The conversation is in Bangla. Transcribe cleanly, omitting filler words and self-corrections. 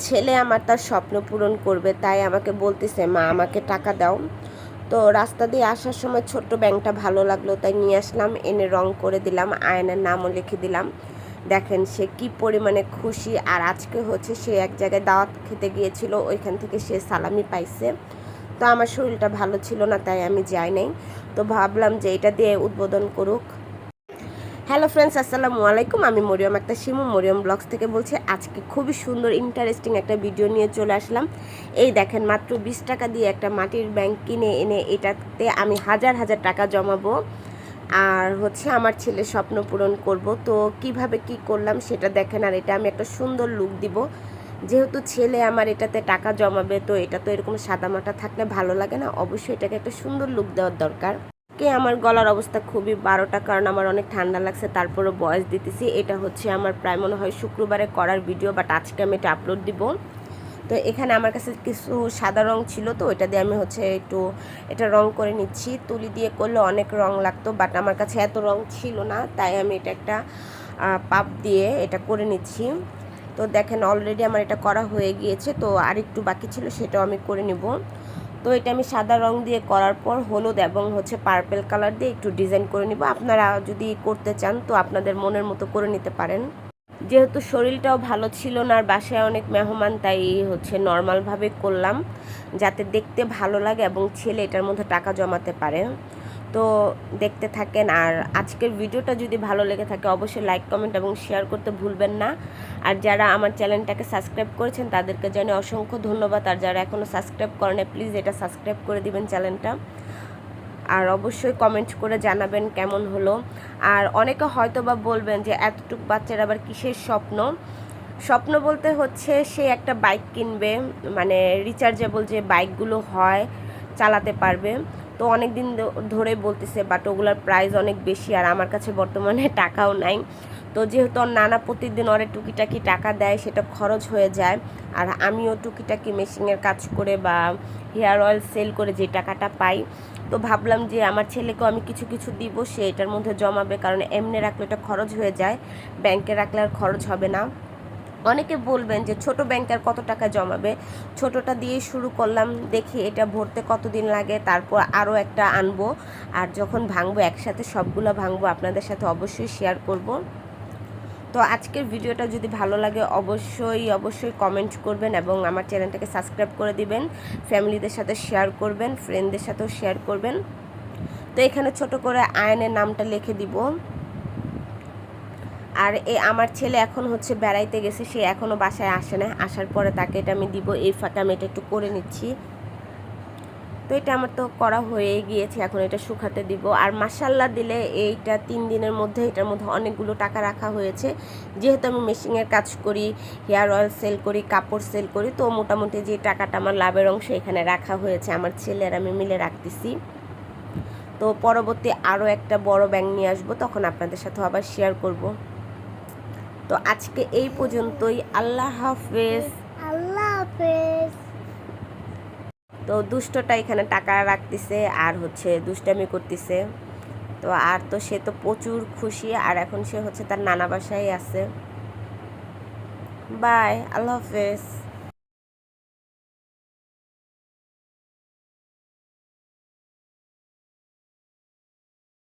ছেলে আমার তার স্বপ্ন পূরণ করবে, তাই আমাকে বলতেছে মা আমাকে টাকা দাও। তো রাস্তা দিয়ে আসার সময় ছোট্ট ব্যাংকটা ভালো লাগলো, তাই নিয়ে আসলাম, এনে রং করে দিলাম, আয়নের নামও লিখে দিলাম। দেখেন সে কি পরিমাণে খুশি। আর আজকে হচ্ছে সে এক জায়গায় দাওয়াত খেতে গিয়েছিল, ওইখান থেকে সে সালামি পাইছে। তো আমার শরীরটা ভালো ছিল না, তাই আমি যাই নাই। তো ভাবলাম যে এটা দিয়ে উদ্বোধন করুক। হ্যালো ফ্রেন্ডস, আসসালামু আলাইকুম। আমি মরিয়ম একটা শিমু, মরিয়ম ব্লগস থেকে বলছি। আজকে খুবই সুন্দর ইন্টারেস্টিং একটা ভিডিও নিয়ে চলে আসলাম। এই দেখেন, মাত্র 20 টাকা দিয়ে একটা মাটির ব্যাংক কিনে এনে এটাতে আমি হাজার হাজার টাকা জমাবো, আর হচ্ছে আমার ছেলের স্বপ্ন পূরণ করব। তো কিভাবে কি করলাম সেটা দেখেন। আর এটা আমি একটা সুন্দর লুক দিব, যেহেতু ছেলে আমার এটাতে টাকা জমাবে, তো এটা তো এরকম সাদামাটা থাকলে ভালো লাগে না, অবশ্যই এটাকে একটা সুন্দর লুক দেওয়ার দরকার। আমার গলার অবস্থা খুবই 12টা, কারণ আমার অনেক ঠান্ডা লাগছে, তারপরে ভয়েস দিতেছি। এটা হচ্ছে আমার প্রায় মনে হয় শুক্রবারে করার ভিডিও, বাট আজকে আমি এটা আপলোড দিব। তো এখানে আমার কাছে কিছু সাদা রং ছিল, তো এটা দিয়ে আমি হচ্ছে একটু এটা রং করে নিচ্ছি। তুলি দিয়ে করলে অনেক রং লাগতো, বাট আমার কাছে এত রং ছিল না, তাই আমি এটা একটা পাপ দিয়ে এটা করে নিচ্ছি। তো দেখেন অলরেডি আমার এটা করা হয়ে গিয়েছে, তো আর একটু বাকি ছিল, সেটাও আমি করে নেব। তো এটা আমি সাদা রং দিয়ে করার পর হলুদ এবং হচ্ছে পার্পেল কালার দিয়ে একটু ডিজাইন করে নিব। আপনারা যদি করতে চান তো আপনাদের মনের মতো করে নিতে পারেন। যেহেতু শরীরটাও ভালো ছিল না আর বাসায় অনেক মেহমান, তাই হচ্ছে নর্মালভাবে করলাম, যাতে দেখতে ভালো লাগে এবং ছেলে এটার মধ্যে টাকা জমাতে পারে। তো দেখতে থাকেন। আর আজকের ভিডিওটা যদি ভালো লেগে থাকে অবশ্যই লাইক, কমেন্ট এবং শেয়ার করতে ভুলবেন না। আর যারা আমার চ্যানেলটাকে সাবস্ক্রাইব করেছেন তাদেরকে জানাই অসংখ্য ধন্যবাদ। আর যারা এখনও সাবস্ক্রাইব করেন প্লিজ এটা সাবস্ক্রাইব করে দিবেন চ্যানেলটা। আর অবশ্যই কমেন্ট করে জানাবেন কেমন হলো। আর অনেকে হয়তো বা বলবেন যে এতটুকু বাচ্চার আবার কিসের স্বপ্ন। স্বপ্ন বলতে হচ্ছে সে একটা বাইক কিনবে, মানে রিচার্জেবল যে বাইকগুলো হয় চালাতে পারবে। তো অনেক দিন ধরে বলতেছে, বাট ওগুলোর প্রাইস অনেক বেশি, আর আমার কাছে বর্তমানে টাকাও নাই। তো যেহেতু ওর নানা প্রতিদিন ওরে টুকিটাকি টাকা দেয়, সেটা খরচ হয়ে যায়। আর আমিও টুকিটাকি মেশিনের কাজ করে বা হেয়ার অয়েল সেল করে যে টাকাটা পাই, তো ভাবলাম যে আমার ছেলেকেও আমি কিছু কিছু দিব, সে এটার মধ্যে জমাবে, কারণ এমনি রাখলে এটা খরচ হয়ে যায়, ব্যাংকে রাখলে আর খরচ হবে না। অনেকে বলবেন যে ছোট ব্যাংকের কত টাকা জমাবে, ছোটটা দিয়ে শুরু করলাম, দেখি এটা ভরতে কতদিন লাগে, তারপর আরও একটা আনবো। আর যখন ভাঙবো একসাথে সবগুলো ভাঙবো, আপনাদের সাথে অবশ্যই শেয়ার করব। তো আজকের ভিডিওটা যদি ভালো লাগে অবশ্যই কমেন্ট করবেন এবং আমার চ্যানেলটাকে সাবস্ক্রাইব করে দিবেন, ফ্যামিলিদের সাথে শেয়ার করবেন, ফ্রেন্ডদের সাথেও শেয়ার করবেন। তো এখানে ছোট করে আয়নের নামটা লিখে দিব। আর আমার ছেলে এখন হচ্ছে বেড়াইতে গেছে, সে এখনও বাসায় আসে না, আসার পরে তাকে এটা আমি দিব। এই ফাঁকে আমি এটা একটু করে নিচ্ছি। তো এটা আমার তো করা হয়ে গিয়েছে, এখন এটা শুকাতে দিব। আর মাসাল্লাহ দিলে এইটা 3 দিনের মধ্যে এটার মধ্যে অনেকগুলো টাকা রাখা হয়েছে। যেহেতু আমি মেশিনের কাজ করি, হেয়ার অয়েল সেল করি, কাপড় সেল করি, তো মোটামুটি যে টাকাটা আমার লাভের অংশ এখানে রাখা হয়েছে, আমার ছেলে আর আমি মিলে রাখতেছি। তো পরবর্তী আরও একটা বড় ব্যাংক নিয়ে আসবো, তখন আপনাদের সাথে আবার শেয়ার করব। তো আজকে এই পর্যন্তই। আল্লাহ হাফেজ। আল্লাহ হাফেজ। তো দুষ্টটা এখানে টাকা রাখতেছে আর হচ্ছে দুষ্টামি করতেছে। তো আর তো সে তো প্রচুর খুশি, আর এখন সে হচ্ছে তার নানা বাসায় আছে। বাই, আল্লাহ হাফেজ।